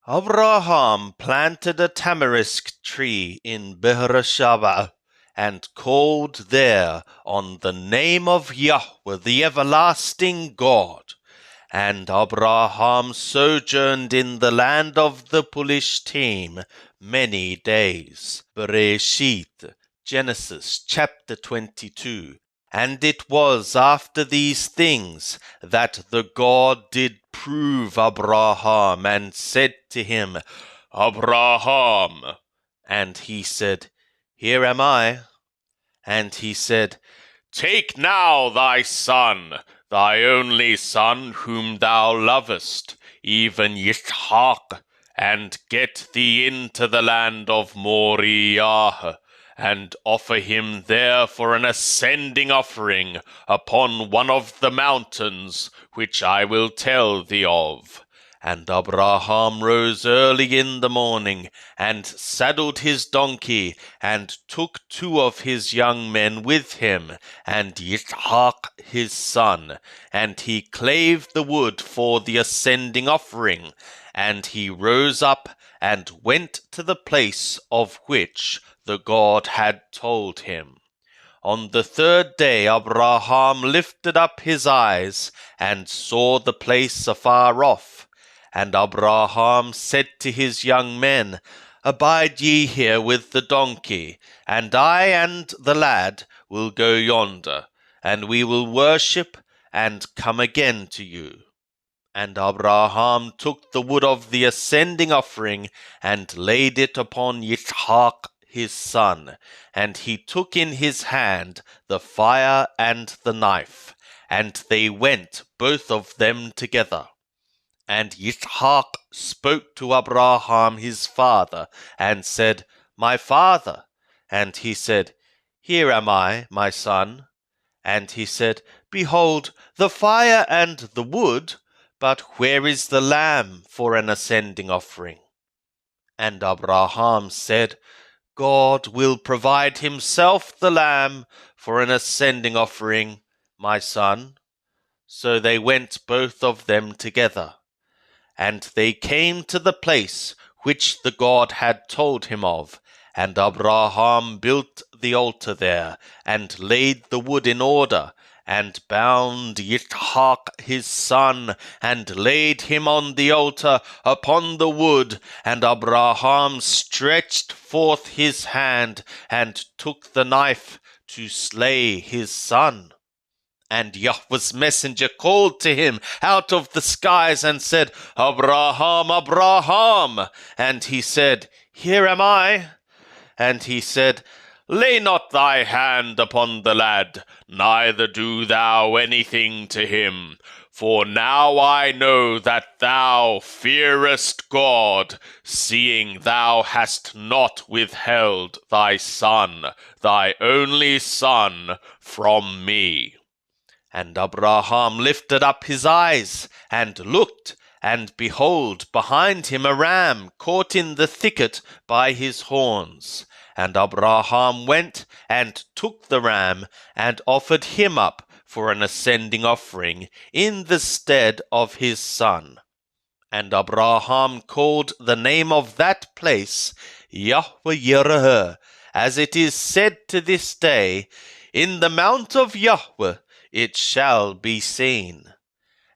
Abraham planted a tamarisk tree in Beersheba, and called there on the name of Yahweh, the everlasting God. And Abraham sojourned in the land of the Philistine many days. Bereshit, Genesis chapter 22. And it was after these things that the God did prove Abraham, and said to him, Abraham. And he said, Here am I. And he said, Take now thy son, thy only son, whom thou lovest, even Yitzhak, and get thee into the land of Moriah, and offer him there for an ascending offering upon one of the mountains which I will tell thee of. And Abraham rose early in the morning, and saddled his donkey, and took 2 of his young men with him, and Yitzhak his son, and he clave the wood for the ascending offering, and he rose up, and went to the place of which the God had told him. On the 3rd day Abraham lifted up his eyes, and saw the place afar off. And Abraham said to his young men, Abide ye here with the donkey, and I and the lad will go yonder, and we will worship, and come again to you. And Abraham took the wood of the ascending offering, and laid it upon Yitzhak his son, and he took in his hand the fire and the knife, and they went both of them together. And Yitzhak spoke to Abraham his father, and said, My father. And he said, Here am I, my son. And he said, Behold, the fire and the wood, but where is the lamb for an ascending offering? And Abraham said, God will provide himself the lamb for an ascending offering, my son. So they went both of them together. And they came to the place which the God had told him of, and Abraham built the altar there, and laid the wood in order, and bound Yitzhak his son, and laid him on the altar upon the wood. And Abraham stretched forth his hand, and took the knife to slay his son. And Yahweh's messenger called to him out of the skies, and said, Abraham, Abraham. And he said, Here am I. And he said, Lay not thy hand upon the lad, neither do thou anything to him. For now I know that thou fearest God, seeing thou hast not withheld thy son, thy only son, from me. And Abraham lifted up his eyes, and looked, and behold, behind him a ram caught in the thicket by his horns. And Abraham went and took the ram, and offered him up for an ascending offering in the stead of his son. And Abraham called the name of that place Yahweh Yireh, as it is said to this day, In the mount of Yahweh it shall be seen.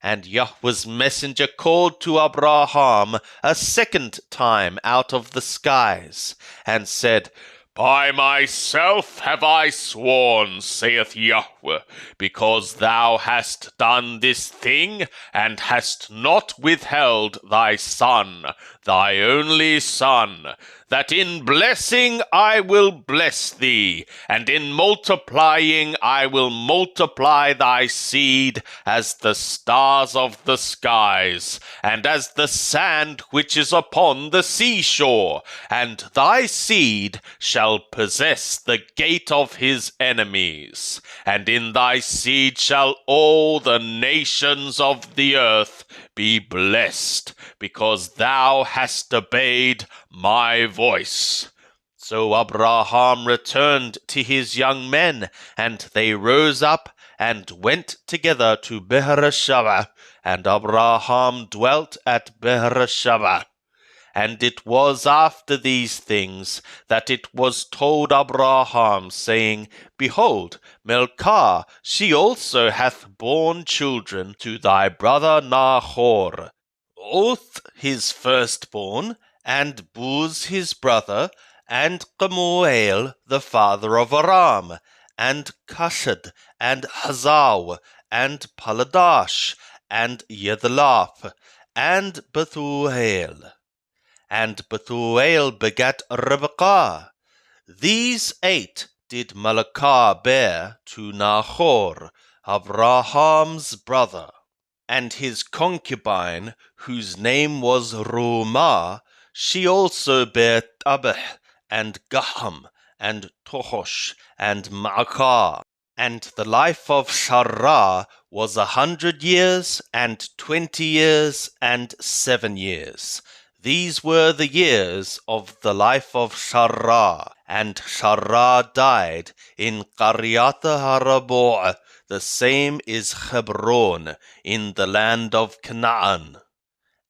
And Yahweh's messenger called to Abraham a 2nd time out of the skies, and said, By myself have I sworn, saith Yahweh, because thou hast done this thing, and hast not withheld thy son, thy only son, that in blessing I will bless thee, and in multiplying I will multiply thy seed as the stars of the skies, and as the sand which is upon the seashore, and thy seed shall possess the gate of his enemies, and in thy seed shall all the nations of the earth be blessed, because thou hast obeyed my voice. So Abraham returned to his young men, and they rose up and went together to Beersheba, and Abraham dwelt at Beersheba. And it was after these things that it was told Abraham, saying, Behold, Milcah, she also hath borne children to thy brother Nahor, Oth his firstborn, and Buz his brother, and Kemuel the father of Aram, and Cashad, and Hazau, and Paladash, and Yedlaph, and Bethuel. And Bethuel begat Rebekah. These 8 did Milcah bear to Nahor, Abraham's brother. And his concubine, whose name was Rumah, she also bare Tabeh, and Gaham, and Tohosh, and Maacah. And the life of Sarah was 100 years, and 20 years, and 7 years. These were the years of the life of Sarah. And Sarah died in Qaryat Haraboh. The same is Hebron, in the land of Canaan.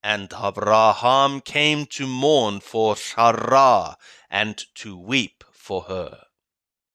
And Abraham came to mourn for Sarah, and to weep for her.